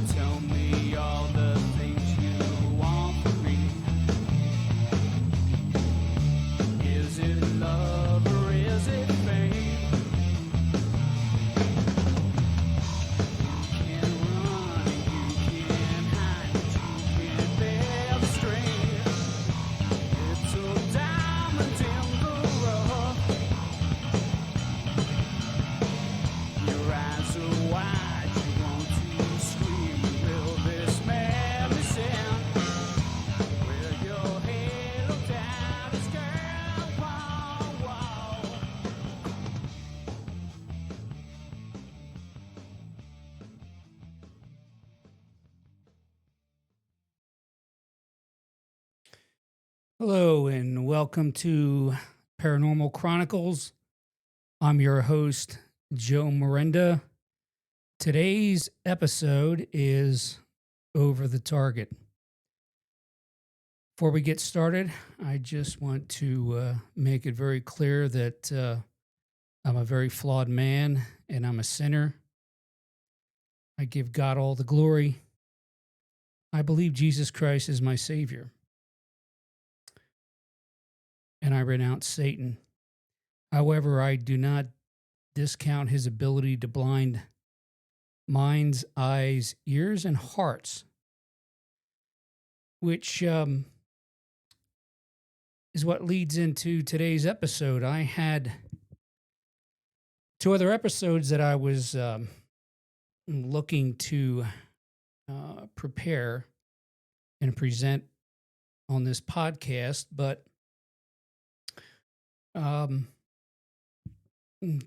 Tell me all the things you want from me. Is it love or is it fame? You can't run and you can't hide, but you can't bear the strain. Little diamond in the rough. Your eyes are wide, you want to scream. Will this madness end? Will your head look down this girl? Whoa, whoa. Hello and welcome to Paranormal Chronicles. I'm your host, Joe Miranda. Today's episode is Over the Target. Before we get started, I just want to make it very clear that I'm a very flawed man and I'm a sinner. I give God all the glory. I believe Jesus Christ is my Savior. And I renounce Satan. However, I do not discount his ability to blind minds, eyes, ears, and hearts, which is what leads into today's episode. I had two other episodes that I was looking to prepare and present on this podcast, but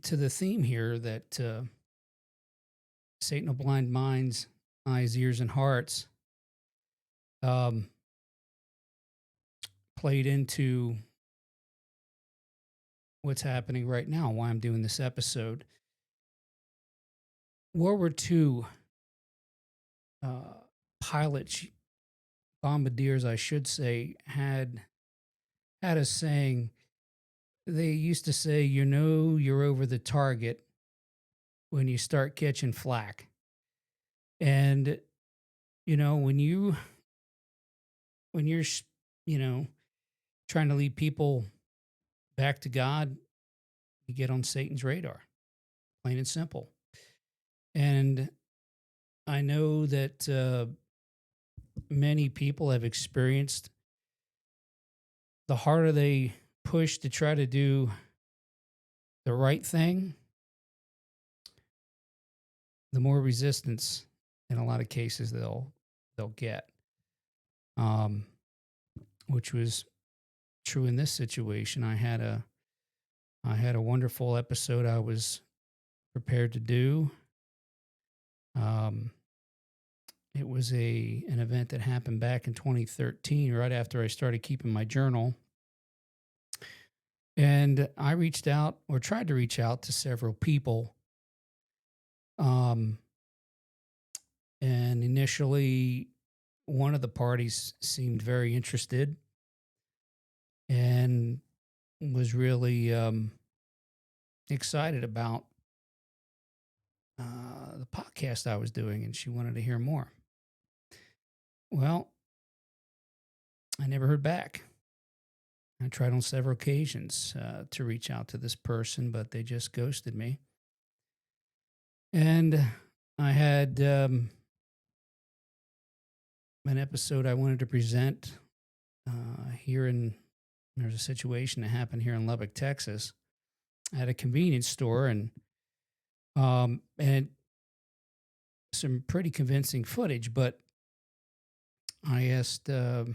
to the theme here that Satan will blind minds, eyes, ears, and hearts played into what's happening right now, why I'm doing this episode. World War II pilots, bombardiers, I should say, had a saying. They used to say, you know, you're over the target when you start catching flack. And, you know, when you're, you know, trying to lead people back to God, you get on Satan's radar, plain and simple. And I know that many people have experienced the harder they push to try to do the right thing, the more resistance in a lot of cases they'll get, which was true in this situation. I had a wonderful episode I was prepared to do. It was an event that happened back in 2013, right after I started keeping my journal. And I reached out, or tried to reach out, to several people. And initially, one of the parties seemed very interested and was really excited about the podcast I was doing, and she wanted to hear more. Well, I never heard back. I tried on several occasions to reach out to this person, but they just ghosted me. And I had an episode I wanted to present there's a situation that happened here in Lubbock, Texas, at a convenience store, and some pretty convincing footage, but I asked for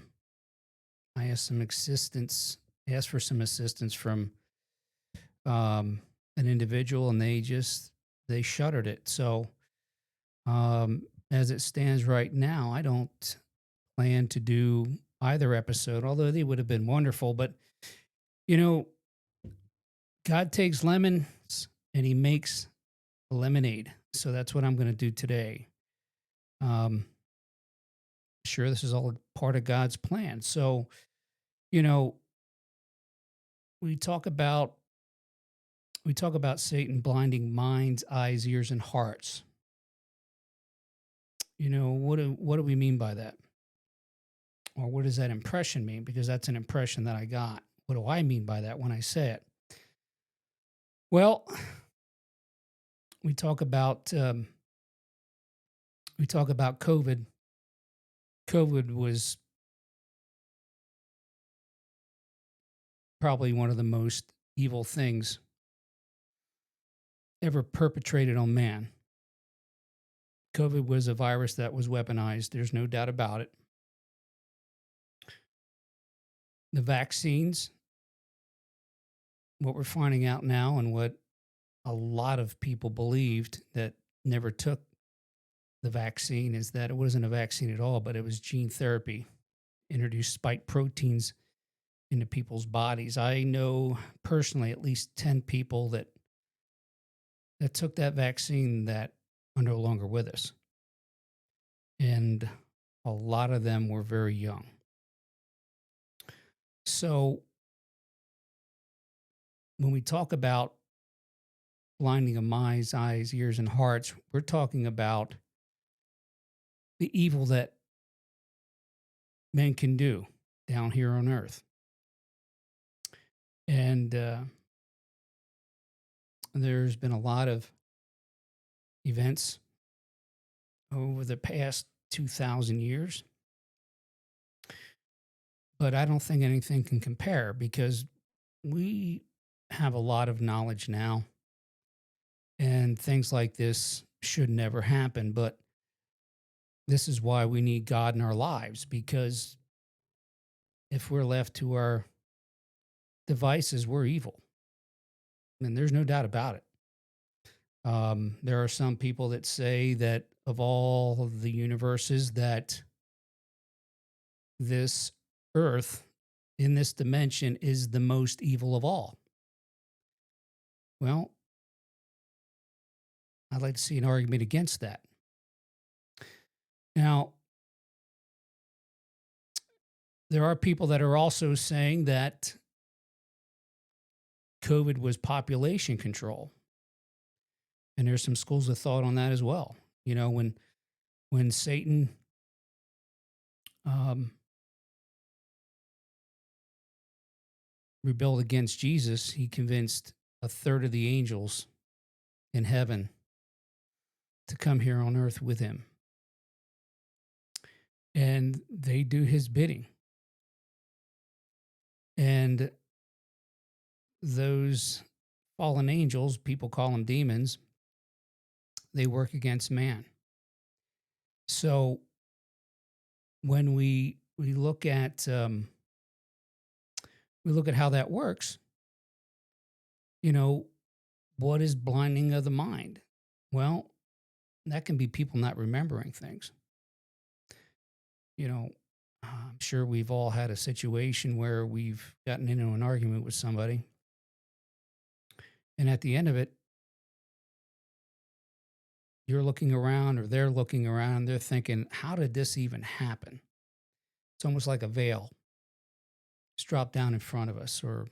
some assistance from an individual, and they shuttered it. So as it stands right now, I don't plan to do either episode, although they would have been wonderful. But, you know, God takes lemons and he makes lemonade. So that's what I'm going to do today. Um, sure, this is all part of God's plan. So, you know, we talk about we talk about Satan blinding minds, eyes, ears, and hearts. What do we mean by that? Or what does that impression mean? Because that's an impression that I got. What do I mean by that when I say it? Well, we talk about COVID. COVID was probably one of the most evil things ever perpetrated on man. COVID was a virus that was weaponized. There's no doubt about it. The vaccines, what we're finding out now, and what a lot of people believed that never took the vaccine, is that it wasn't a vaccine at all, but it was gene therapy, introduced spike proteins into people's bodies. I know personally at least 10 people that took that vaccine that are no longer with us. And a lot of them were very young. So when we talk about blinding of minds, eyes, ears, and hearts, we're talking about the evil that men can do down here on earth. And there's been a lot of events over the past 2,000 years. But I don't think anything can compare, because we have a lot of knowledge now, and things like this should never happen. But this is why we need God in our lives, because if we're left to our devices, we're evil. And there's no doubt about it. There are some people that say that of all of the universes, that this earth in this dimension is the most evil of all. Well, I'd like to see an argument against that. Now, there are people that are also saying that COVID was population control. And there's some schools of thought on that as well. When Satan um, rebelled against Jesus, he convinced a third of the angels in heaven to come here on earth with him. And they do his bidding. And those fallen angels, people call them demons, they work against man. So when we look at how that works, what is blinding of the mind? Well, that can be people not remembering things. I'm sure we've all had a situation where we've gotten into an argument with somebody, and at the end of it, you're looking around, or they're looking around, they're thinking, how did this even happen? It's almost like a veil. It's dropped down in front of us or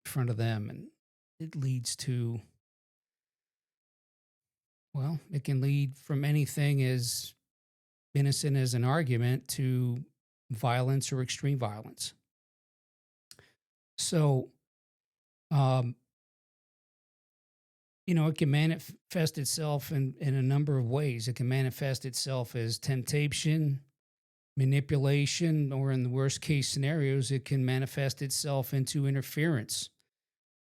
in front of them, and it leads to, well, it can lead from anything as innocent as an argument to violence or extreme violence. So, it can manifest itself in a number of ways. It can manifest itself as temptation, manipulation, or in the worst case scenarios, it can manifest itself into interference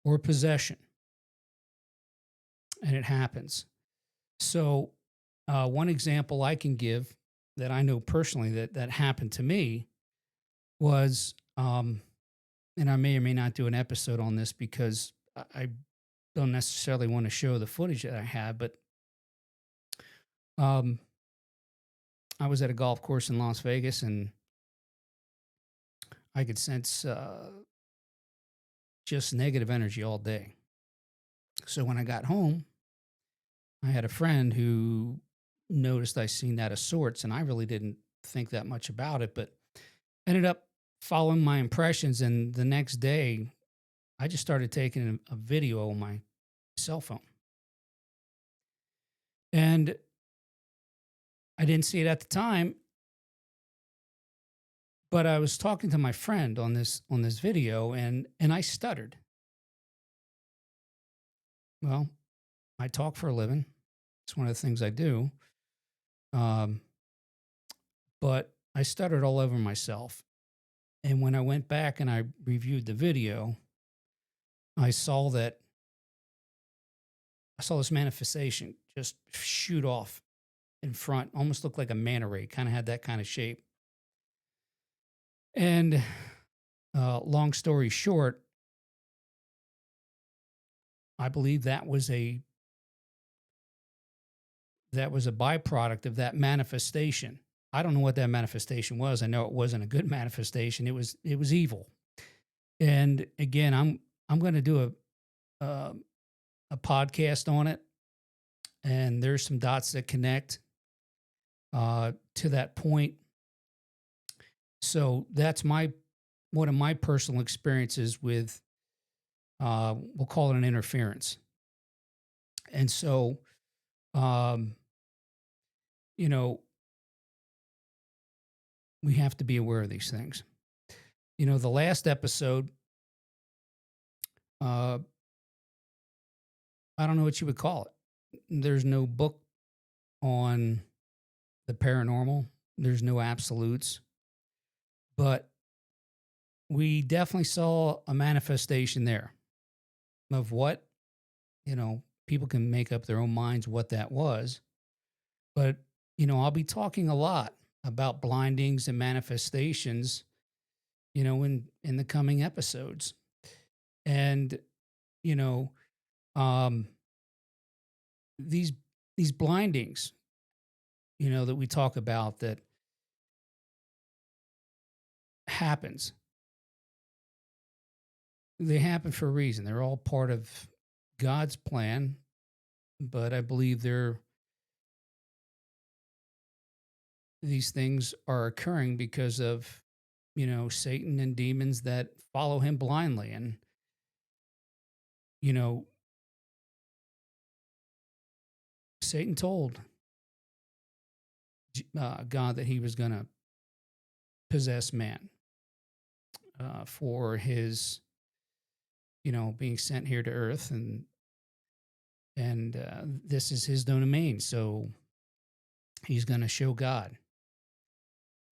or possession. And it happens. So, one example I can give that I know personally that happened to me was, and I may or may not do an episode on this because I don't necessarily want to show the footage that I have, but I was at a golf course in Las Vegas, and I could sense just negative energy all day. So when I got home, I had a friend who noticed I seen that of sorts, and I really didn't think that much about it, but ended up following my impressions. And the next day, I just started taking a video on my cell phone, and I didn't see it at the time, but I was talking to my friend on this video, and I stuttered. Well, I talk for a living. It's one of the things I do. Um, but I stuttered all over myself. And when I went back and I reviewed the video, I saw that I saw this manifestation just shoot off in front, almost looked like a manta ray, kind of had that kind of shape. And long story short, I believe that was a byproduct of that manifestation. I don't know what that manifestation was. I know it wasn't a good manifestation. It was evil. And again, I'm going to do a podcast on it, and there's some dots that connect to that point. So that's my one of my personal experiences with we'll call it an interference. And so, um, you know, we have to be aware of these things. You know, the last episode, uh, I don't know what you would call it. There's no book on the paranormal. There's no absolutes, but we definitely saw a manifestation there of what, you know, people can make up their own minds what that was. But, you know, I'll be talking a lot about blindings and manifestations, you know, in the coming episodes. And, you know, um, these these blindings, you know, that we talk about that happens, they happen for a reason. They're all part of God's plan, but I believe these things are occurring because of, you know, Satan and demons that follow him blindly. And, you know, Satan told God that he was going to possess man for his, you know, being sent here to earth, and this is his domain. So he's going to show God.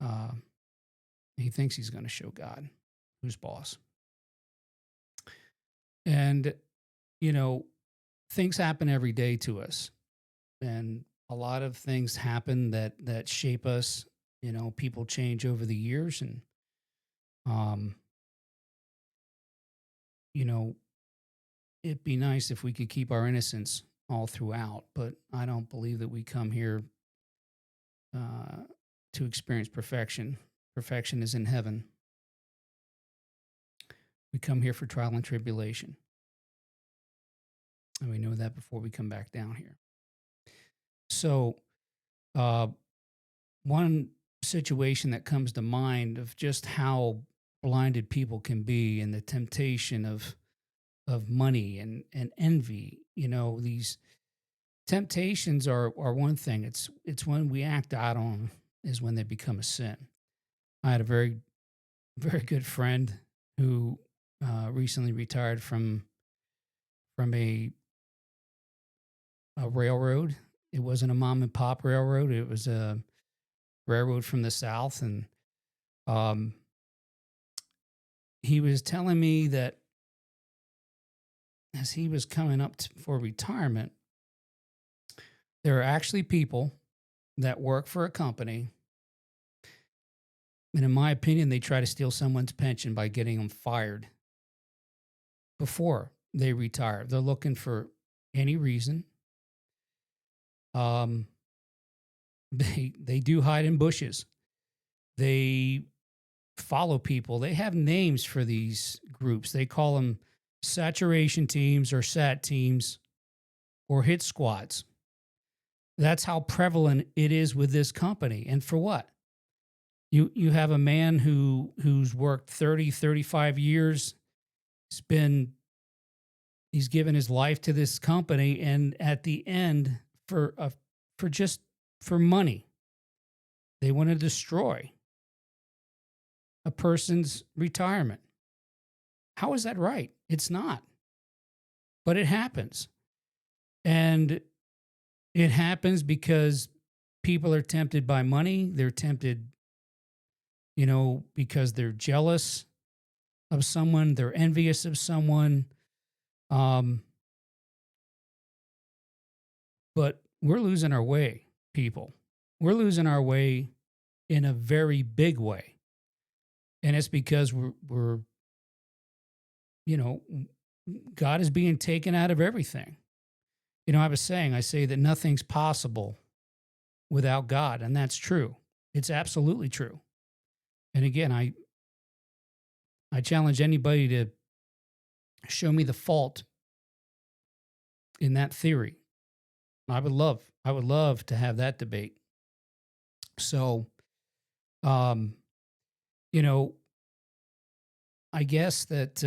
Uh, he thinks he's going to show God who's boss. And, you know, things happen every day to us, and a lot of things happen that shape us. You know, people change over the years, and um, you know, it'd be nice if we could keep our innocence all throughout. But I don't believe that we come here uh, to experience perfection. Perfection is in heaven. We come here for trial and tribulation, and we know that before we come back down here. So, uh, one situation that comes to mind of just how blinded people can be, and the temptation of money and envy. You know, these temptations are one thing. It's when we act out on 'em is when they become a sin. I had a very good friend who recently retired from a railroad. It wasn't a mom and pop railroad. It was a railroad from the South. And um, he was telling me that as he was coming up for retirement, there are actually people that work for a company. And in my opinion, they try to steal someone's pension by getting them fired before they retire. They're looking for any reason. Um, they do hide in bushes. They follow people. They have names for these groups. They call them saturation teams or sat teams or hit squads. That's how prevalent it is with this company. And for what? You have a man who's worked 30, 35 years. He's been he's given his life to this company, and at the end, for just for money, they want to destroy a person's retirement. How is that right? It's not. But it happens. And it happens because people are tempted by money. They're tempted, because they're jealous of someone, they're envious of someone. Um, but we're losing our way, people. We're losing our way in a very big way. And it's because we're you know, God is being taken out of everything. I say that nothing's possible without God, and that's true. It's absolutely true. And again, I challenge anybody to show me the fault in that theory. I would love to have that debate. So, um, you know, I guess that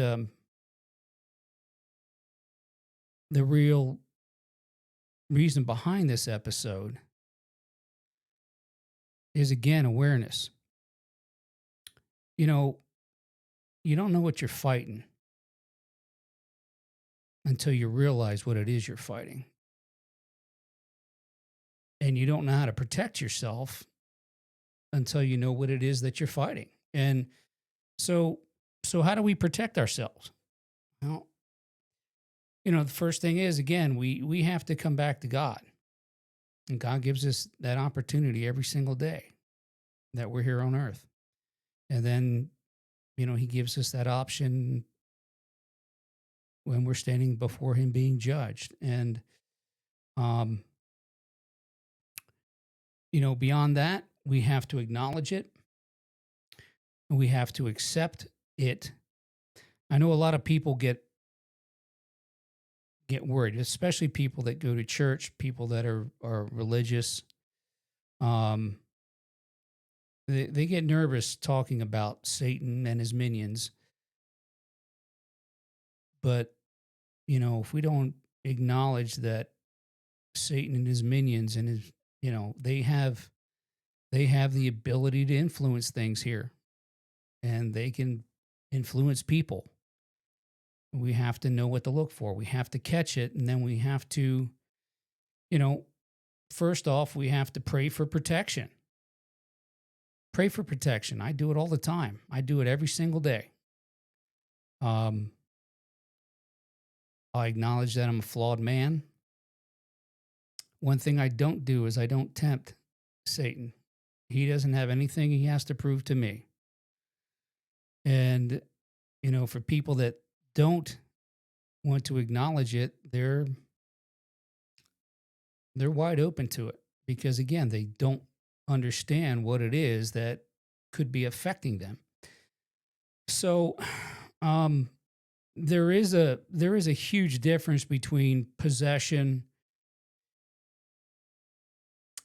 the real reason behind this episode is again awareness. You know, you don't know what you're fighting until you realize what it is you're fighting. And you don't know how to protect yourself until you know what it is that you're fighting. And so so how do we protect ourselves? Well, the first thing is again, we have to come back to God. And God gives us that opportunity every single day that we're here on earth. And then, he gives us that option when we're standing before him being judged. And um, beyond that, we have to acknowledge it. We have to accept it. I know a lot of people get worried, especially people that go to church, people that are religious. Um, they get nervous talking about Satan and his minions. But, if we don't acknowledge that Satan and his minions and his, they have the ability to influence things here, and they can influence people. We have to know what to look for. We have to catch it, and then we have to, you know, first off, we have to pray for protection. Pray for protection. I do it all the time. I do it every single day. Um, I acknowledge that I'm a flawed man. One thing I don't do is I don't tempt Satan. He doesn't have anything he has to prove to me. And, for people that don't want to acknowledge it, they're wide open to it because again, they don't understand what it is that could be affecting them. So, um, there is a huge difference between possession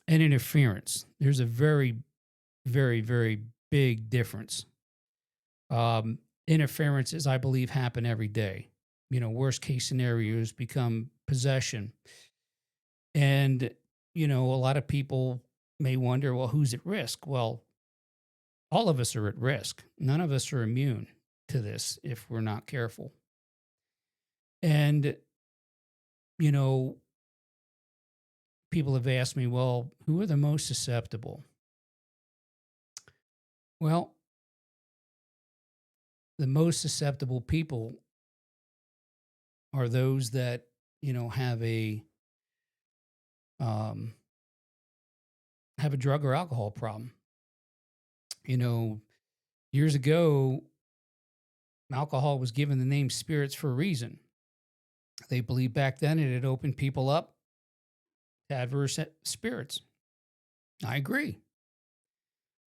and interference. There's a very, very, very big difference. Interferences, I believe, happen every day. Worst case scenarios become possession. And, a lot of people may wonder, well, who's at risk? Well, all of us are at risk. None of us are immune to this if we're not careful. And, you know, people have asked me, well, who are the most susceptible? Well, the most susceptible people are those that, um, have a drug or alcohol problem. Years ago, alcohol was given the name spirits for a reason. They believed back then it had opened people up to adverse spirits. I agree.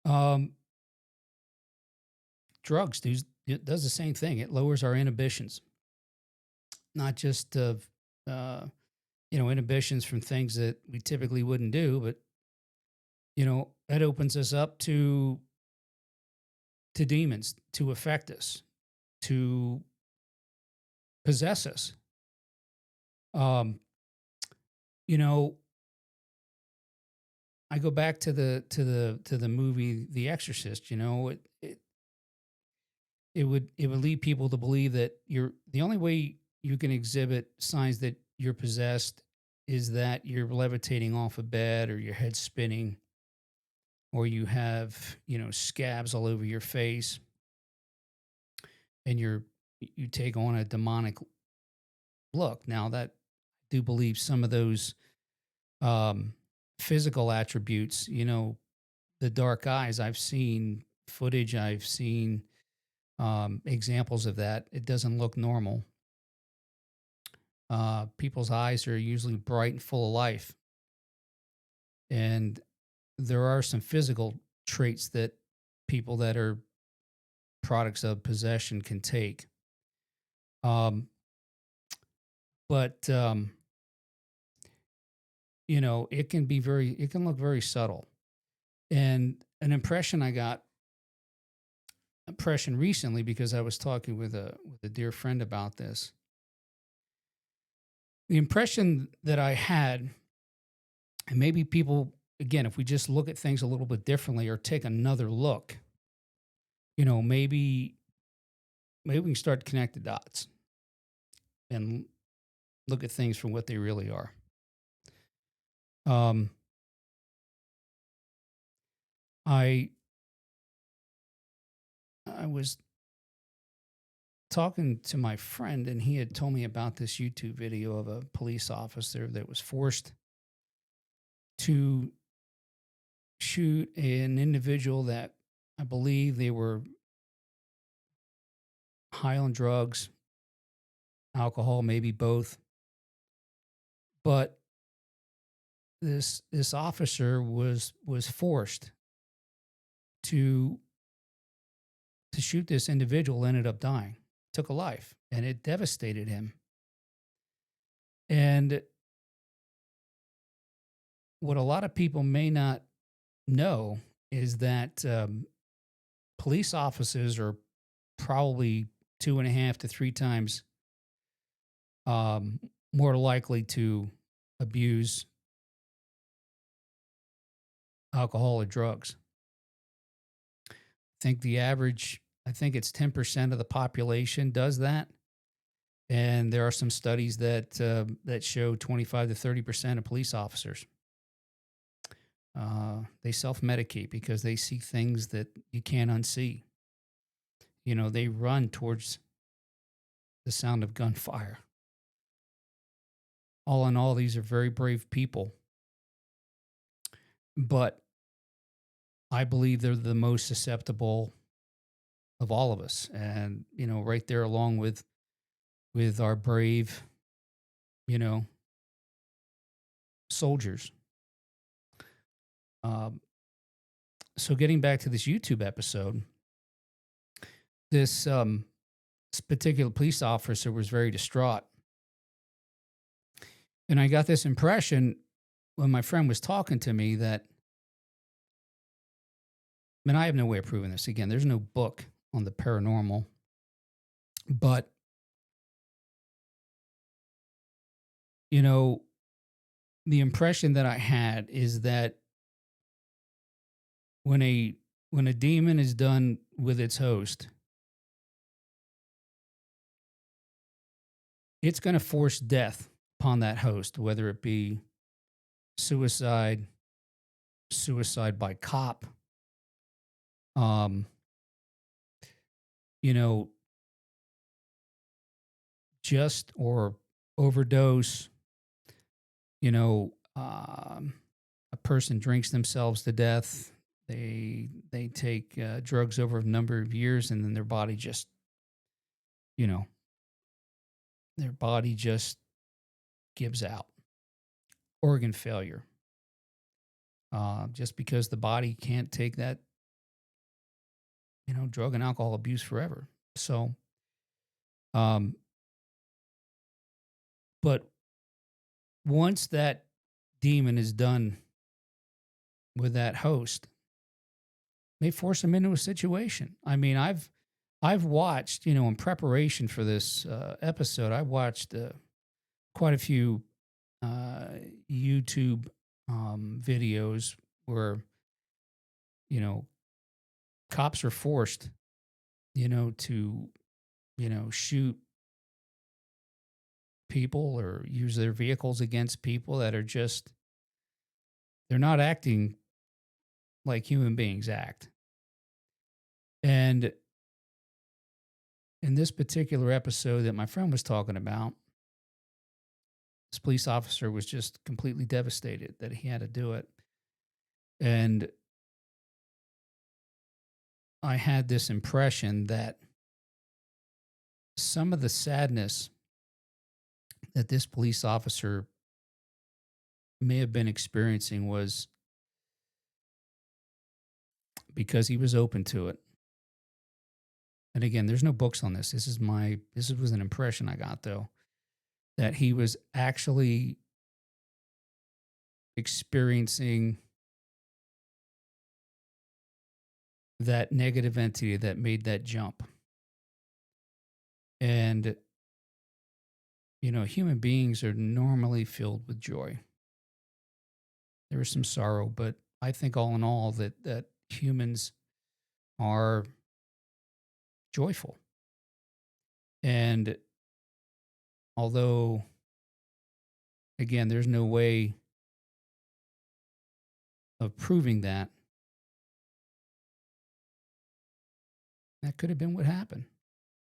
Um, drugs it does the same thing. It lowers our inhibitions, not just of inhibitions from things that we typically wouldn't do, but that opens us up to demons to affect us, to possess us. Um, you know, I go back to the movie The Exorcist. It would lead people to believe that you're the only way you can exhibit signs that you're possessed is that you're levitating off a bed or your head spinning or you have scabs all over your face and you take on a demonic look. Now that I do believe some of those um, physical attributes, the dark eyes, I've seen footage, I've seen examples of that. It doesn't look normal. People's eyes are usually bright and full of life. And there are some physical traits that people that are products of possession can take. Um, but it can look very subtle. And an impression recently, because I was talking with a dear friend about this. The impression that I had, and maybe people, again, if we just look at things a little bit differently or take another look, maybe we can start to connect the dots and look at things for what they really are. Um, I I was talking to my friend, and he had told me about this YouTube video of a police officer that was forced to shoot an individual that I believe they were high on drugs, alcohol, maybe both. But this officer was forced to shoot this individual, ended up dying, took a life, and it devastated him. And what a lot of people may not know is that police officers are probably 2.5 to 3 times um, more likely to abuse alcohol or drugs. I think it's 10% of the population does that. And there are some studies that show 25 to 30% of police officers they self-medicate because they see things that you can't unsee. They run towards the sound of gunfire. All in all, these are very brave people, but I believe they're the most susceptible of all of us, and right there along with our brave, you know, soldiers. Um, so getting back to this YouTube episode, this particular police officer was very distraught, and I got this impression when my friend was talking to me that, I mean, I have no way of proving this. Again, there's no book on the paranormal, but you know, the impression that I had is that when a demon is done with its host, it's going to force death upon that host, whether it be suicide, suicide by cop, um, you know, just or overdose, a person drinks themselves to death. They take drugs over a number of years, and then you know, their body just gives out. Organ failure, just because the body can't take that, drug and alcohol abuse forever. So, um, but once that demon is done with that host, may force him into a situation. I mean, I've watched, in preparation for this episode, I watched quite a few uh, YouTube videos where you know cops are forced, to shoot people or use their vehicles against people that are just they're not acting like human beings act. And in this particular episode that my friend was talking about, this police officer was just completely devastated that he had to do it. And I had this impression that some of the sadness that this police officer may have been experiencing was because he was open to it. And again, there's no books on this. This was an impression I got though, that he was actually experiencing that negative entity that made that jump. And human beings are normally filled with joy. There is some sorrow, but I think all in all that humans are joyful. And although again, there's no way of proving that, that could have been what happened.